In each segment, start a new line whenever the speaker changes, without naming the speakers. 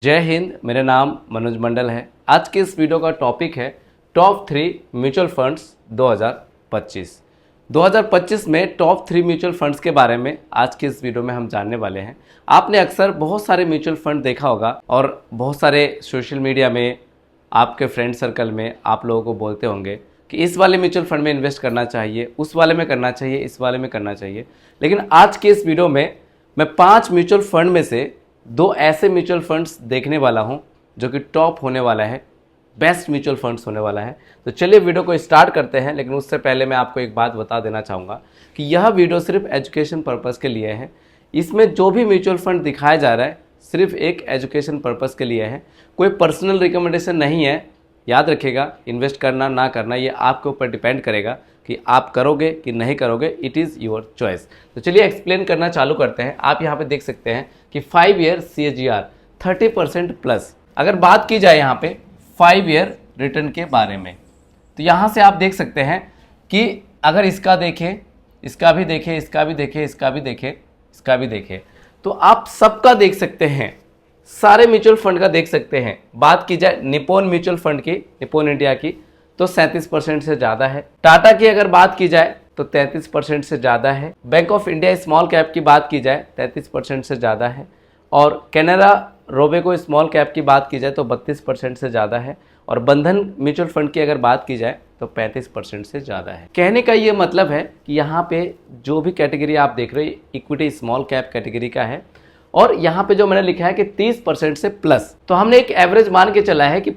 जय हिंद, मेरा नाम मनोज मंडल है। आज के इस वीडियो का टॉपिक है टॉप 3 म्यूचुअल फंड्स 2025। 2025 में टॉप 3 म्यूचुअल फंड्स के बारे में आज के इस वीडियो में हम जानने वाले हैं। आपने अक्सर बहुत सारे म्यूचुअल फंड देखा होगा और बहुत सारे सोशल मीडिया में, आपके फ्रेंड सर्कल में आप लोगों को बोलते होंगे कि इस वाले म्यूचुअल फंड में इन्वेस्ट करना चाहिए, उस वाले में करना चाहिए, इस वाले में करना चाहिए। लेकिन आज के इस वीडियो में मैं 5 म्यूचुअल फंड में से 2 ऐसे म्यूचुअल फंड्स देखने वाला हूं जो कि टॉप होने वाला है, बेस्ट म्यूचुअल फंड्स होने वाला है। तो चलिए वीडियो को स्टार्ट करते हैं। लेकिन उससे पहले मैं आपको एक बात बता देना चाहूँगा कि यह वीडियो सिर्फ एजुकेशन पर्पज़ के लिए है। इसमें जो भी म्यूचुअल फंड दिखाया जा रहा है सिर्फ एक एजुकेशन पर्पज़ के लिए है, कोई पर्सनल रिकमेंडेशन नहीं है। याद रखिएगा, इन्वेस्ट करना ना करना ये आपके ऊपर डिपेंड करेगा कि आप करोगे कि नहीं करोगे। It is your choice. तो चलिए एक्सप्लेन करना चालू करते हैं। आप यहाँ पे देख सकते हैं कि 5 ईयर CAGR 30% प्लस। अगर बात की जाए यहाँ पे 5 ईयर रिटर्न के बारे में, तो यहाँ से आप देख सकते हैं कि अगर इसका देखें, इसका भी देखें, इसका भी देखें, इसका भी देखें, इसका भी देखें, तो आप सबका देख सकते हैं, सारे म्यूचुअल फंड का देख सकते हैं। बात की जाए निप्पॉन म्यूचुअल फंड की, निप्पॉन इंडिया की, तो 37% से ज़्यादा है। टाटा की अगर बात की जाए तो 33% से ज़्यादा है। Bank of India small cap की बात की जाए 33% से ज़्यादा है। और कैनरा रोबेको स्मॉल कैप की बात की जाए तो 32% से ज़्यादा है। और बंधन म्यूचुअल फंड की अगर बात की जाए तो 35% से ज़्यादा है। कहने का ये मतलब है कि यहाँ पे जो भी कैटेगरी आप देख रहे हो इक्विटी स्मॉल कैप कैटेगरी का है। और यहाँ पे जो मैंने लिखा है कि 30% से प्लस, तो हमने एक एवरेज मान के चला है कि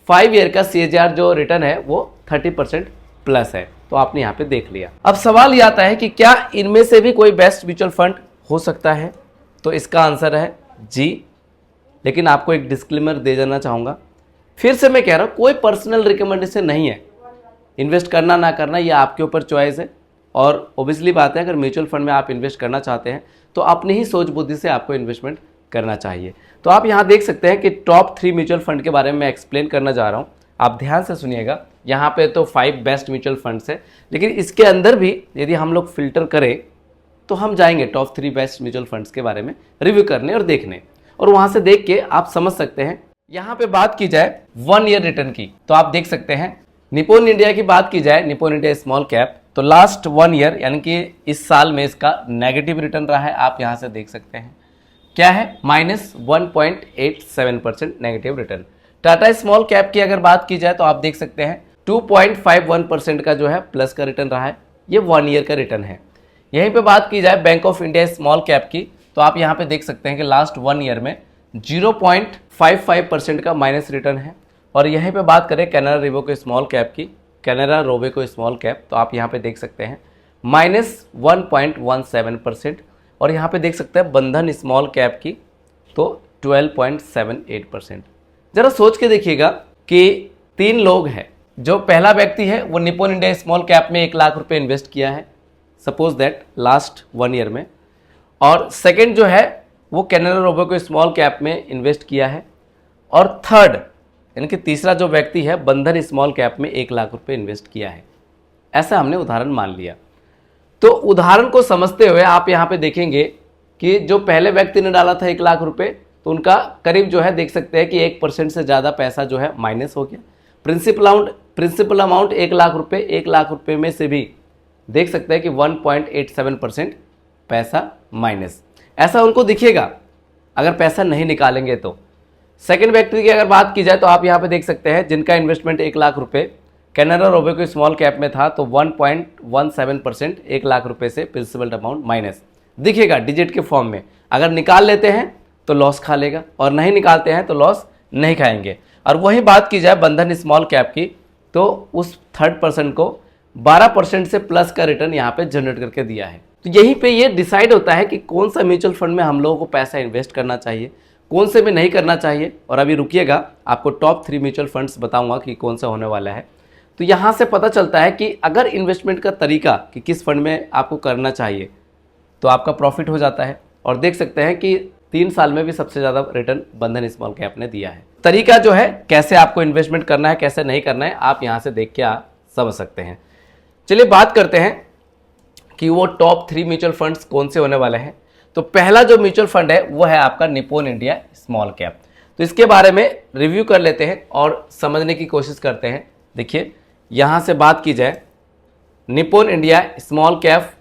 5 ईयर का CAGR जो रिटर्न है वो 30% प्लस है। तो आपने यहाँ पे देख लिया। अब सवाल ये आता है कि क्या इनमें से भी कोई बेस्ट म्यूचुअल फंड हो सकता है? तो इसका आंसर है जी। लेकिन आपको एक डिस्क्लेमर दे देना चाहूँगा, फिर से मैं कह रहा हूँ, कोई पर्सनल रिकमेंडेशन नहीं है। इन्वेस्ट करना ना करना ये आपके ऊपर चॉइस है। और ओबियसली बात है, अगर म्यूचुअल फंड में आप इन्वेस्ट करना चाहते हैं तो अपनी ही सोच बुद्धि से आपको इन्वेस्टमेंट करना चाहिए। तो आप यहाँ देख सकते हैं कि टॉप 3 म्यूचुअल फंड के बारे में मैं एक्सप्लेन करना जा रहा हूँ। आप ध्यान से सुनिएगा। यहाँ पे तो 5 बेस्ट म्यूचुअल फंड्स है, लेकिन इसके अंदर भी यदि हम लोग फिल्टर करें तो हम जाएंगे टॉप 3 बेस्ट म्यूचुअल फंड्स के बारे में रिव्यू करने और देखने, और वहाँ से देख के आप समझ सकते हैं। यहाँ पे बात की जाए 1 ईयर रिटर्न की, तो आप देख सकते हैं निप्पॉन इंडिया की बात की जाए, निप्पॉन इंडिया स्मॉल कैप, तो लास्ट 1 ईयर यानी कि इस साल में इसका नेगेटिव रिटर्न रहा है। आप यहाँ से देख सकते हैं क्या है, -1.87% negative return. Tata small cap की अगर बात की जाए तो आप देख सकते हैं 2.51% का जो है प्लस का रिटर्न रहा है। ये 1 ईयर का रिटर्न है। यहीं पे बात की जाए bank of India small cap की, तो आप यहाँ पे देख सकते हैं कि लास्ट 1 ईयर में 0.55% का माइनस रिटर्न है। और यहीं पे बात करें कैनरा रोबेको स्मॉल कैप की, कैनरा रोबेको स्मॉल कैप, तो आप यहाँ पे देख सकते हैं -1.17%। और यहाँ पे देख सकते हैं बंधन स्मॉल कैप की, तो 12.78%। जरा सोच के देखिएगा कि 3 लोग हैं। जो पहला व्यक्ति है वो निप्पॉन इंडिया स्मॉल कैप में 1 लाख रुपए इन्वेस्ट किया है, सपोज दैट लास्ट 1 ईयर में। और सेकंड जो है वो कैनरा रोबेको स्मॉल कैप में इन्वेस्ट किया है। और थर्ड यानी कि तीसरा जो व्यक्ति है बंधन स्मॉल कैप में 1 लाख रुपए इन्वेस्ट किया है। ऐसा हमने उदाहरण मान लिया। तो उदाहरण को समझते हुए आप यहाँ पे देखेंगे कि जो पहले व्यक्ति ने डाला था 1 लाख रुपए, तो उनका करीब जो है देख सकते हैं कि 1% से ज़्यादा पैसा जो है माइनस हो गया। प्रिंसिपल अमाउंट 1 लाख रुपए, 1 लाख रुपए में से भी देख सकते हैं कि 1.87% पैसा माइनस। ऐसा उनको दिखेगा अगर पैसा नहीं निकालेंगे तो। सेकेंड व्यक्ति की अगर बात की जाए तो आप यहाँ पे देख सकते हैं जिनका इन्वेस्टमेंट 1 लाख रुपए कैनरा रोबेको स्मॉल कैप में था, तो 1.17% 1 लाख रुपए से प्रिंसिपल अमाउंट माइनस दिखेगा डिजिट के फॉर्म में। अगर निकाल लेते हैं तो लॉस खा लेगा, और नहीं निकालते हैं तो लॉस नहीं खाएंगे। और वही बात की जाए बंधन स्मॉल कैप की, तो उस थर्ड पर्सन को 12% से प्लस का रिटर्न यहाँ पे जनरेट करके दिया है। तो यहीं पे ये डिसाइड होता है कि कौन सा म्यूचुअल फंड में हम लोगों को पैसा इन्वेस्ट करना चाहिए, कौन से में नहीं करना चाहिए। और अभी रुकिएगा, आपको टॉप 3 म्यूचुअल फंड्स बताऊंगा कि कौन सा होने वाला है। तो यहाँ से पता चलता है कि अगर इन्वेस्टमेंट का तरीका कि किस फंड में आपको करना चाहिए तो आपका प्रॉफिट हो जाता है। और देख सकते हैं कि 3 साल में भी सबसे ज़्यादा रिटर्न बंधन स्मॉल कैप ने दिया है। तरीका जो है कैसे आपको इन्वेस्टमेंट करना है, कैसे नहीं करना है, आप यहाँ से देख के आप समझ सकते हैं। चलिए बात करते हैं कि वो टॉप 3 म्यूचुअल फंड्स कौन से होने वाले हैं। तो पहला जो म्यूचुअल फंड है वो है आपका निप्पॉन इंडिया स्मॉल कैप। तो इसके बारे में रिव्यू कर लेते हैं और समझने की कोशिश करते हैं। देखिए यहाँ से बात की जाए, Nippon India small cap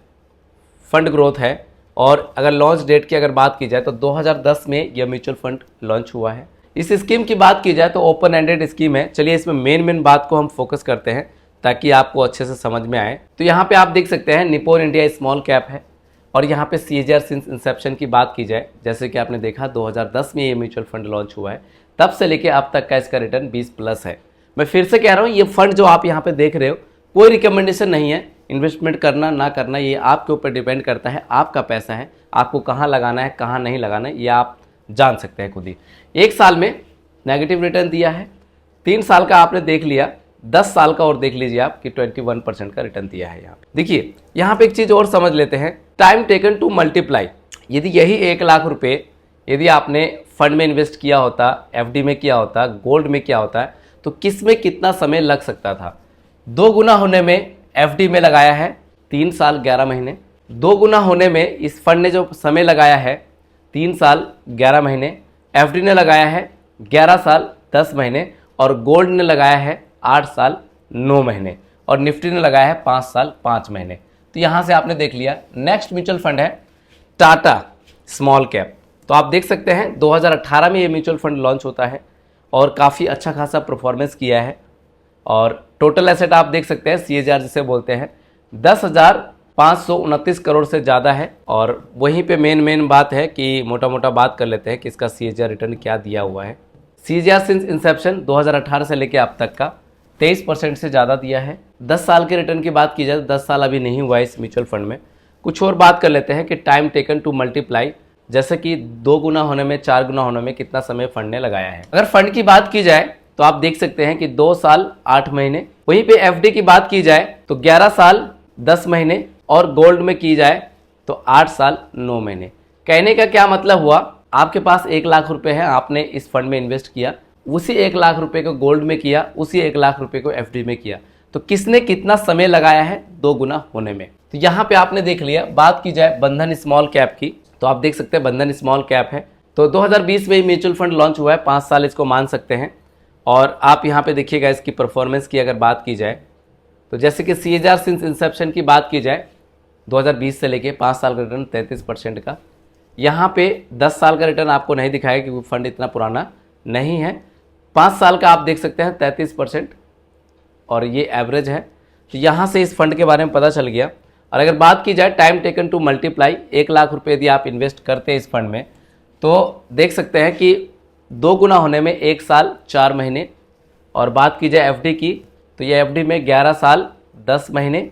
fund growth है और अगर लॉन्च डेट की अगर बात की जाए तो 2010 में यह म्यूचुअल फंड लॉन्च हुआ है। इस स्कीम की बात की जाए तो ओपन एंडेड स्कीम है। चलिए इसमें मेन बात को हम फोकस करते हैं ताकि आपको अच्छे से समझ में आए। तो यहाँ पे आप देख सकते हैं निप्पॉन इंडिया स्मॉल कैप है और यहाँ पे CAGR सिंस इंसेप्शन की बात की जाए, जैसे कि आपने देखा 2010 में ये म्यूचुअल फंड लॉन्च हुआ है, तब से लेके अब तक का इसका रिटर्न 20+ है। मैं फिर से कह रहा हूँ, ये फंड जो आप यहाँ पे देख रहे हो कोई रिकमेंडेशन नहीं है। इन्वेस्टमेंट करना ना करना ये आपके ऊपर डिपेंड करता है, आपका पैसा है, आपको कहाँ लगाना है कहाँ नहीं लगाना है ये आप जान सकते हैं खुद ही। 1 साल में नेगेटिव रिटर्न दिया है, 3 साल का आपने देख लिया, 10 साल का और देख लीजिए आप कि 21% का रिटर्न दिया है। यहाँ पे देखिए, यहाँ पे एक चीज़ और समझ लेते हैं, टाइम टेकन टू मल्टीप्लाई। यदि यही 1 लाख रुपये यदि आपने फंड में इन्वेस्ट किया होता, FD में किया होता, गोल्ड में किया होता है, तो किस में कितना समय लग सकता था? 2 गुना होने में FD में लगाया है 3 साल 11 महीने, 2 गुना होने में इस फंड ने जो समय लगाया है 3 साल 11 महीने, FD ने लगाया है 11 साल 10 महीने और गोल्ड ने लगाया है 8 साल 9 महीने और निफ्टी ने लगाया है 5 साल 5 महीने। तो यहाँ से आपने देख लिया। नेक्स्ट म्यूचुअल फंड है टाटा स्मॉल कैप। तो आप देख सकते हैं 2018 में ये म्यूचुअल फंड लॉन्च होता है और काफ़ी अच्छा खासा परफॉर्मेंस किया है और टोटल एसेट आप देख सकते हैं CAGR जिसे बोलते हैं 10,529 करोड़ से ज़्यादा है। और वहीं पे मेन बात है कि मोटा बात कर लेते हैं कि इसका CAGR रिटर्न क्या दिया हुआ है। CAGR सिंस इंसेप्शन 2018 से लेके अब तक का 23% से ज़्यादा दिया है। 10 साल के रिटर्न की बात की जाए तो 10 साल अभी नहीं हुआ है इस म्यूचुअल फंड में। कुछ और बात कर लेते हैं कि टाइम टेकन टू मल्टीप्लाई, जैसे कि 2 गुना होने में 4 गुना होने में कितना समय फंड ने लगाया है। अगर फंड की बात की जाए तो आप देख सकते हैं कि 2 साल 8 महीने। वहीं पे FD की बात की जाए तो 11 साल 10 महीने और गोल्ड में की जाए तो 8 साल 9 महीने। कहने का क्या मतलब हुआ, आपके पास 1 लाख रुपए है, आपने इस फंड में इन्वेस्ट किया, उसी 1 लाख रुपए को गोल्ड में किया, उसी 1 लाख रुपए को FD में किया, तो किसने कितना समय लगाया है 2 गुना होने में। तो यहाँ पे आपने देख लिया। बात की जाए बंधन स्मॉल कैप की तो आप देख सकते हैं बंधन स्मॉल कैप है। तो 2020 में म्यूचुअल फंड लॉन्च हुआ है, 5 साल इसको मान सकते हैं। और आप यहाँ पे देखिएगा इसकी परफॉर्मेंस की अगर बात की जाए तो जैसे कि CAGR सिंस इंसेप्शन की बात की जाए 2020 से लेके 5 साल का रिटर्न 33% का। यहाँ पे 10 साल का रिटर्न आपको नहीं दिखाएगा क्योंकि फंड इतना पुराना नहीं है। 5 साल का आप देख सकते हैं 33% और ये एवरेज है। तो यहाँ से इस फंड के बारे में पता चल गया। और अगर बात की जाए time taken to multiply, 1 lakh रुपये यदि आप इन्वेस्ट करते हैं इस फंड में तो देख सकते हैं कि 2 गुना होने में 1 साल 4 महीने। और बात की जाए FD की तो ये FD में 11 साल 10 महीने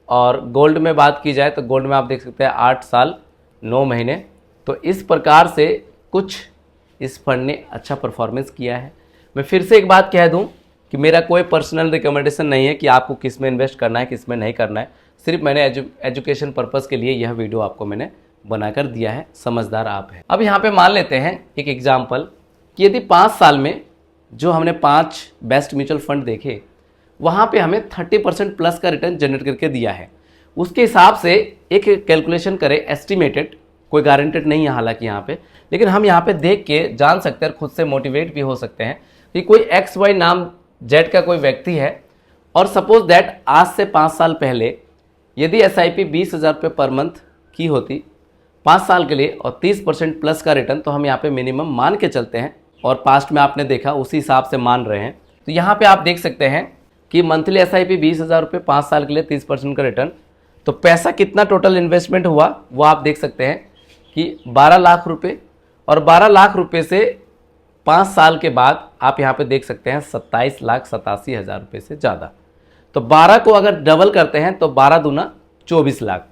और गोल्ड में बात की जाए तो गोल्ड में आप देख सकते हैं 8 साल 9 महीने। तो इस प्रकार से कुछ इस फंड ने अच्छा परफॉर्मेंस किया है। मैं फिर से एक बात कह दूं कि मेरा कोई पर्सनल रिकमेंडेशन नहीं है कि आपको किस में इन्वेस्ट करना है किस में नहीं करना है। सिर्फ मैंने एजुकेशन पर्पज़ के लिए यह वीडियो आपको मैंने बनाकर दिया है, समझदार आप हैं। अब यहाँ पे मान लेते हैं एक एग्जाम्पल कि यदि 5 साल में जो हमने 5 बेस्ट म्यूचुअल फंड देखे वहाँ पे हमें 30% प्लस का रिटर्न जनरेट करके दिया है, उसके हिसाब से एक कैलकुलेशन करें एस्टिमेटेड, कोई गारंटेड नहीं है हालांकि यहाँ पे, लेकिन हम यहाँ पे देख के जान सकते हैं, खुद से मोटिवेट भी हो सकते हैं कि कोई XY नाम Z का कोई व्यक्ति है और सपोज दैट आज से 5 साल पहले यदि SIP 20,000 रुपये पर मंथ की होती 5 साल के लिए और 30% प्लस का रिटर्न, तो हम यहाँ पे मिनिमम मान के चलते हैं और पास्ट में आपने देखा उसी हिसाब से मान रहे हैं। तो यहाँ पे आप देख सकते हैं कि मंथली SIP 20,000 रुपये 5 साल के लिए 30% का रिटर्न, तो पैसा कितना टोटल इन्वेस्टमेंट हुआ वो आप देख सकते हैं कि 12 लाख रुपये। और 12 लाख रुपये से 5 साल के बाद आप यहाँ पे देख सकते हैं 27,87,000 रुपये से ज़्यादा। तो 12 को अगर डबल करते हैं तो 12 दूना 24 लाख।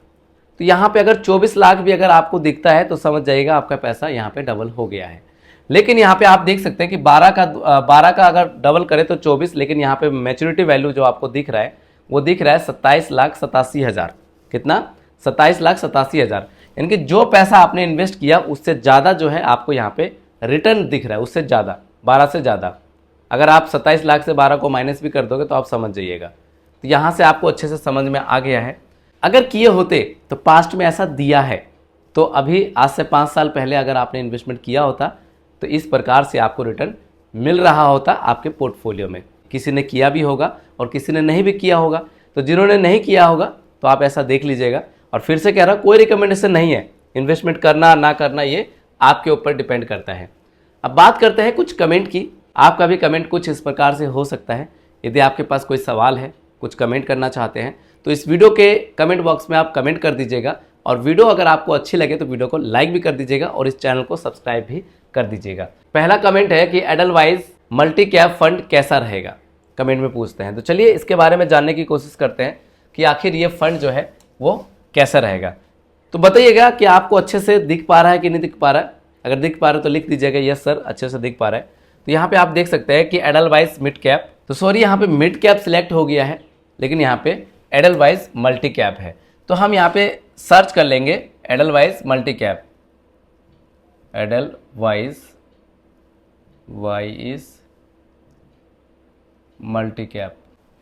तो यहाँ पे अगर 24 लाख भी अगर आपको दिखता है तो समझ जाइएगा आपका पैसा यहाँ पे डबल हो गया है। लेकिन यहाँ पे आप देख सकते हैं कि 12 का अगर डबल करें तो 24, लेकिन यहाँ पे मैच्योरिटी वैल्यू जो आपको दिख रहा है वो दिख रहा है 27,87,000। कितना? 27,87,000। यानी कि जो पैसा आपने इन्वेस्ट किया उससे ज़्यादा जो है आपको यहाँ पे रिटर्न दिख रहा है, उससे ज़्यादा, 12 से ज़्यादा। अगर आप 27 लाख से 12 को माइनस भी कर दोगे तो आप समझ जाइएगा। तो यहाँ से आपको अच्छे से समझ में आ गया है। अगर किए होते तो पास्ट में ऐसा दिया है तो अभी आज से 5 साल पहले अगर आपने इन्वेस्टमेंट किया होता तो इस प्रकार से आपको रिटर्न मिल रहा होता आपके पोर्टफोलियो में। किसी ने किया भी होगा और किसी ने नहीं भी किया होगा। तो जिन्होंने नहीं किया होगा तो आप ऐसा देख लीजिएगा। और फिर से कह रहा हूँ, कोई रिकमेंडेशन नहीं है, इन्वेस्टमेंट करना ना करना ये आपके ऊपर डिपेंड करता है। अब बात करते हैं कुछ कमेंट की। आपका भी कमेंट कुछ इस प्रकार से हो सकता है। यदि आपके पास कोई सवाल है, कुछ कमेंट करना चाहते हैं, तो इस वीडियो के कमेंट बॉक्स में आप कमेंट कर दीजिएगा। और वीडियो अगर आपको अच्छी लगे तो वीडियो को लाइक भी कर दीजिएगा और इस चैनल को सब्सक्राइब भी कर दीजिएगा। पहला कमेंट है कि एडलवाइज मल्टी कैप फंड कैसा रहेगा, कमेंट में पूछते हैं। तो चलिए इसके बारे में जानने की कोशिश करते हैं कि आखिर ये फंड जो है वो कैसा रहेगा। तो बताइएगा कि आपको अच्छे से दिख पा रहा है कि नहीं दिख पा रहा है। अगर दिख पा रहा है तो लिख दीजिएगा यस सर, अच्छे से दिख पा रहा है। तो यहाँ पे आप देख सकते हैं कि एडलवाइज मिड कैप, तो सॉरी यहाँ पे मिड कैप सिलेक्ट हो गया है, लेकिन यहाँ पे एडलवाइज मल्टी कैप है। तो हम यहाँ पे सर्च कर लेंगे Edelweiss multi cap, Edelweiss multi cap.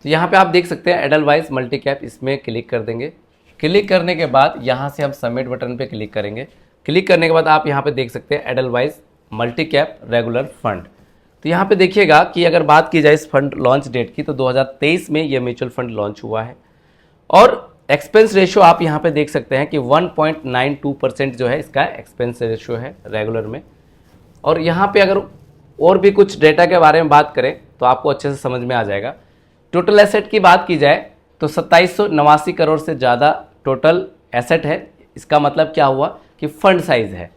तो यहाँ पे आप देख सकते हैं एडलवाइज मल्टी कैप, इसमें क्लिक कर देंगे। क्लिक करने के बाद यहाँ से हम सबमिट बटन पे क्लिक करेंगे। क्लिक करने के बाद आप यहाँ पे देख सकते हैं Edelweiss multi cap regular fund. तो यहाँ पे देखिएगा कि अगर बात की जाए इस फंड लॉन्च डेट की, तो 2023 में ये म्यूचुअल फंड लॉन्च हुआ है। और एक्सपेंस रेशियो आप यहाँ पे देख सकते हैं कि 1.92% जो है इसका एक्सपेंस रेशियो है रेगुलर में। और यहाँ पे अगर और भी कुछ डेटा के बारे में बात करें तो आपको अच्छे से समझ में आ जाएगा। टोटल एसेट की बात की जाए तो 2789 करोड़ से ज़्यादा टोटल एसेट है। इसका मतलब क्या हुआ कि फंड साइज है।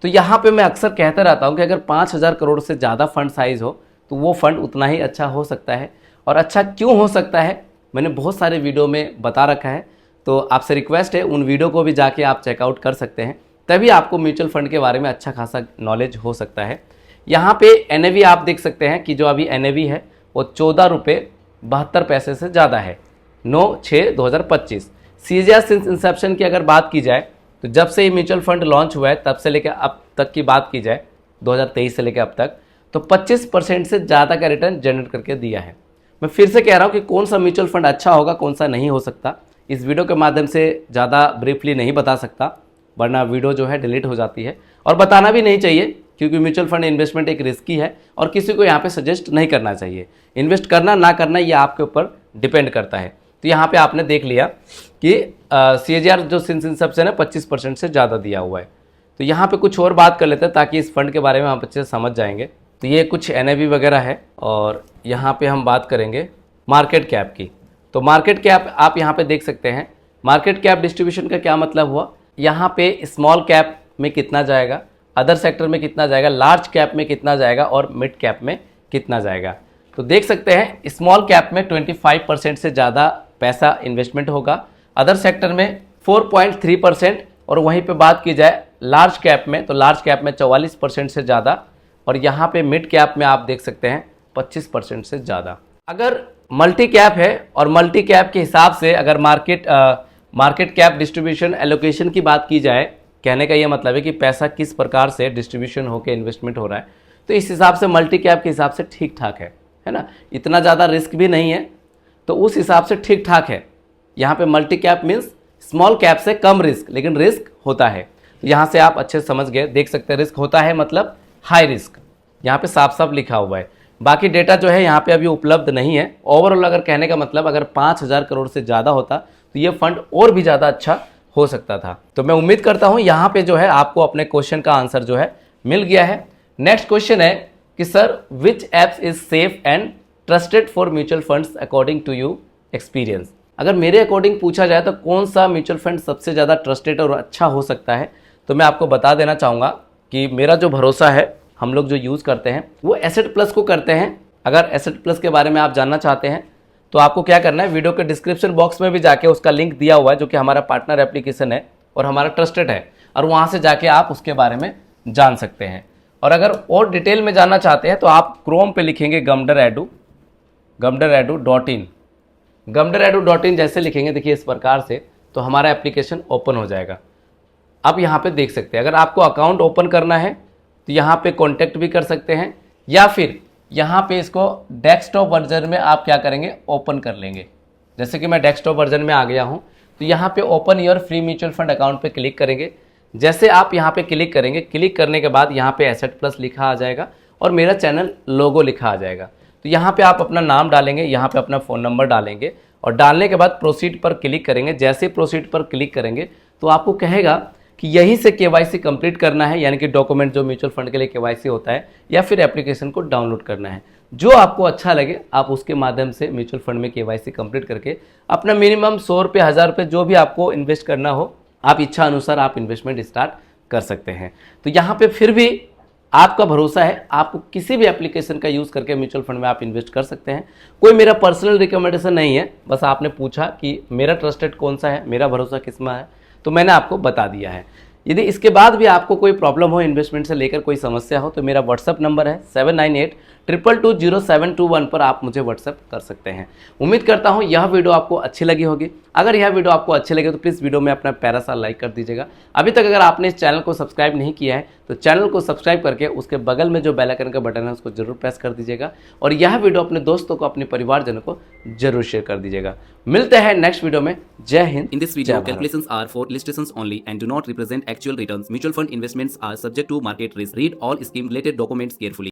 तो यहाँ पे मैं अक्सर कहता रहता हूँ कि अगर 5000 करोड़ से ज़्यादा फंड साइज हो तो वो फंड उतना ही अच्छा हो सकता है। और अच्छा क्यों हो सकता है मैंने बहुत सारे वीडियो में बता रखा है, तो आपसे रिक्वेस्ट है उन वीडियो को भी जाके आप चेकआउट कर सकते हैं, तभी आपको म्यूचुअल फंड के बारे में अच्छा खासा नॉलेज हो सकता है। यहाँ पे NAV आप देख सकते हैं कि जो अभी NAV है वो 14 रुपये 72 पैसे से ज़्यादा है, 9/6/2025। CAGR सिंस इंसेप्शन की अगर बात की जाए तो जब से ये म्यूचुअल फंड लॉन्च हुआ है तब से लेकर अब तक की बात की जाए, 2023 से लेकर अब तक, तो 25% से ज़्यादा का रिटर्न जनरेट करके दिया है। मैं फिर से कह रहा हूँ कि कौन सा म्यूचुअल फंड अच्छा होगा कौन सा नहीं हो सकता, इस वीडियो के माध्यम से ज़्यादा ब्रीफली नहीं बता सकता, वरना वीडियो जो है डिलीट हो जाती है। और बताना भी नहीं चाहिए क्योंकि म्यूचुअल फंड इन्वेस्टमेंट एक रिस्की है और किसी को यहाँ पे सजेस्ट नहीं करना चाहिए। इन्वेस्ट करना ना करना ये आपके ऊपर डिपेंड करता है। तो यहाँ पे आपने देख लिया कि CAGR जो सिंस इंसेप्शन है 25% से ज़्यादा दिया हुआ है। तो यहाँ पे कुछ और बात कर लेते हैं ताकि इस फंड के बारे में आप अच्छे से समझ जाएंगे। तो ये कुछ NAV वगैरह है और यहाँ पे हम बात करेंगे मार्केट कैप की। तो मार्केट कैप आप यहाँ पे देख सकते हैं। मार्केट कैप डिस्ट्रीब्यूशन का क्या मतलब हुआ, यहाँ पे स्मॉल कैप में कितना जाएगा, अदर सेक्टर में कितना जाएगा, लार्ज कैप में कितना जाएगा और मिड कैप में कितना जाएगा। तो देख सकते हैं स्मॉल कैप में 25% से ज़्यादा पैसा इन्वेस्टमेंट होगा, अदर सेक्टर में 4.3%, और वहीं पे बात की जाए लार्ज कैप में तो लार्ज कैप में 44% से ज़्यादा, और यहाँ पे मिड कैप में आप देख सकते हैं 25% से ज़्यादा। अगर मल्टी कैप है और मल्टी कैप के हिसाब से अगर मार्केट कैप डिस्ट्रीब्यूशन एलोकेशन की बात की जाए, कहने का ये मतलब है कि पैसा किस प्रकार से डिस्ट्रीब्यूशन होकर इन्वेस्टमेंट हो रहा है, तो इस हिसाब से मल्टी कैप के हिसाब से ठीक ठाक है ना, इतना ज़्यादा रिस्क भी नहीं है, तो उस हिसाब से ठीक ठाक है। यहाँ पे multi cap means small cap से कम रिस्क, लेकिन रिस्क होता है। तो यहाँ से आप अच्छे से समझ गए, देख सकते हैं रिस्क होता है मतलब हाई रिस्क, यहाँ पे साफ साफ लिखा हुआ है। बाकी डेटा जो है यहाँ पे अभी उपलब्ध नहीं है। ओवरऑल अगर कहने का मतलब अगर 5000 करोड़ से ज़्यादा होता तो ये फंड और भी ज़्यादा अच्छा हो सकता था। तो मैं उम्मीद करता हूँ यहाँ पे जो है आपको अपने क्वेश्चन का आंसर जो है मिल गया है। नेक्स्ट क्वेश्चन है कि sir which apps is safe and trusted for mutual funds according to you experience. अगर मेरे अकॉर्डिंग पूछा जाए तो कौन सा म्यूचुअल फंड सबसे ज़्यादा ट्रस्टेड और अच्छा हो सकता है, तो मैं आपको बता देना चाहूँगा कि मेरा जो भरोसा है, हम लोग जो यूज़ करते हैं वो एसेट प्लस को करते हैं। अगर एसेट प्लस के बारे में आप जानना चाहते हैं तो आपको क्या करना है, वीडियो के डिस्क्रिप्शन बॉक्स में भी जाके उसका लिंक दिया हुआ है, जो कि हमारा पार्टनर एप्लीकेशन है और हमारा ट्रस्टेड है, और वहाँ से जाके आप उसके बारे में जान सकते हैं। और अगर और डिटेल में जानना चाहते हैं तो आप क्रोम पे लिखेंगे gumderedu.in। gumderedu.in जैसे लिखेंगे देखिए इस प्रकार से, तो हमारा एप्लीकेशन ओपन हो जाएगा। अब यहाँ पे देख सकते हैं, अगर आपको अकाउंट ओपन करना है तो यहाँ पे कॉन्टैक्ट भी कर सकते हैं, या फिर यहाँ पे इसको डेस्कटॉप वर्जन में आप क्या करेंगे, ओपन कर लेंगे। जैसे कि मैं डेस्कटॉप वर्जन में आ गया हूँ, तो यहाँ पे open your free mutual fund account पे क्लिक करेंगे। जैसे आप यहाँ पे क्लिक करेंगे, क्लिक करने के बाद यहाँ पे एसेट प्लस लिखा आ जाएगा और मेरा चैनल लोगो लिखा आ जाएगा। तो यहाँ पे आप अपना नाम डालेंगे, यहाँ पे अपना फ़ोन नंबर डालेंगे और डालने के बाद प्रोसीड पर क्लिक करेंगे। जैसे प्रोसीड पर क्लिक करेंगे तो आपको कहेगा कि यहीं से केवाईसी कंप्लीट करना है, यानी कि डॉक्यूमेंट जो म्यूचुअल फंड के लिए केवाईसी होता है, या फिर एप्लीकेशन को डाउनलोड करना है। जो आपको अच्छा लगे आप उसके माध्यम से म्यूचुअल फंड में केवाईसी कंप्लीट करके अपना मिनिमम 100 रुपये 1000 रुपये जो भी आपको इन्वेस्ट करना हो, आप इच्छा अनुसार आप इन्वेस्टमेंट स्टार्ट कर सकते हैं। तो यहाँ पे फिर भी आपका भरोसा है, आपको किसी भी एप्लीकेशन का यूज़ करके म्यूचुअल फंड में आप इन्वेस्ट कर सकते हैं। कोई मेरा पर्सनल रिकमेंडेशन नहीं है, बस आपने पूछा कि मेरा ट्रस्टेड कौन सा है, मेरा भरोसा किस में है, तो मैंने आपको बता दिया है। यदि इसके बाद भी आपको कोई प्रॉब्लम हो, इन्वेस्टमेंट से लेकर कोई समस्या हो, तो मेरा व्हाट्सअप नंबर है 7982220721 पर आप मुझे व्हाट्सअप कर सकते हैं। उम्मीद करता हूं यह वीडियो आपको अच्छी लगी होगी। अगर यह वीडियो आपको अच्छी लगे तो प्लीज़ वीडियो में अपना प्यारा सा लाइक कर दीजिएगा। अभी तक अगर आपने इस चैनल को सब्सक्राइब नहीं किया है तो चैनल को सब्सक्राइब करके उसके बगल में जो बेल आइकन का बटन है उसको जरूर प्रेस कर दीजिएगा और यह वीडियो अपने दोस्तों को, अपने परिवारजनों को जरूर शेयर कर दीजिएगा। मिलते हैं नेक्स्ट वीडियो में। जय Hind.
In this video, calculations are for illustrations only and do not represent actual returns. Mutual fund investments are subject to market risk. Read all scheme related documents carefully.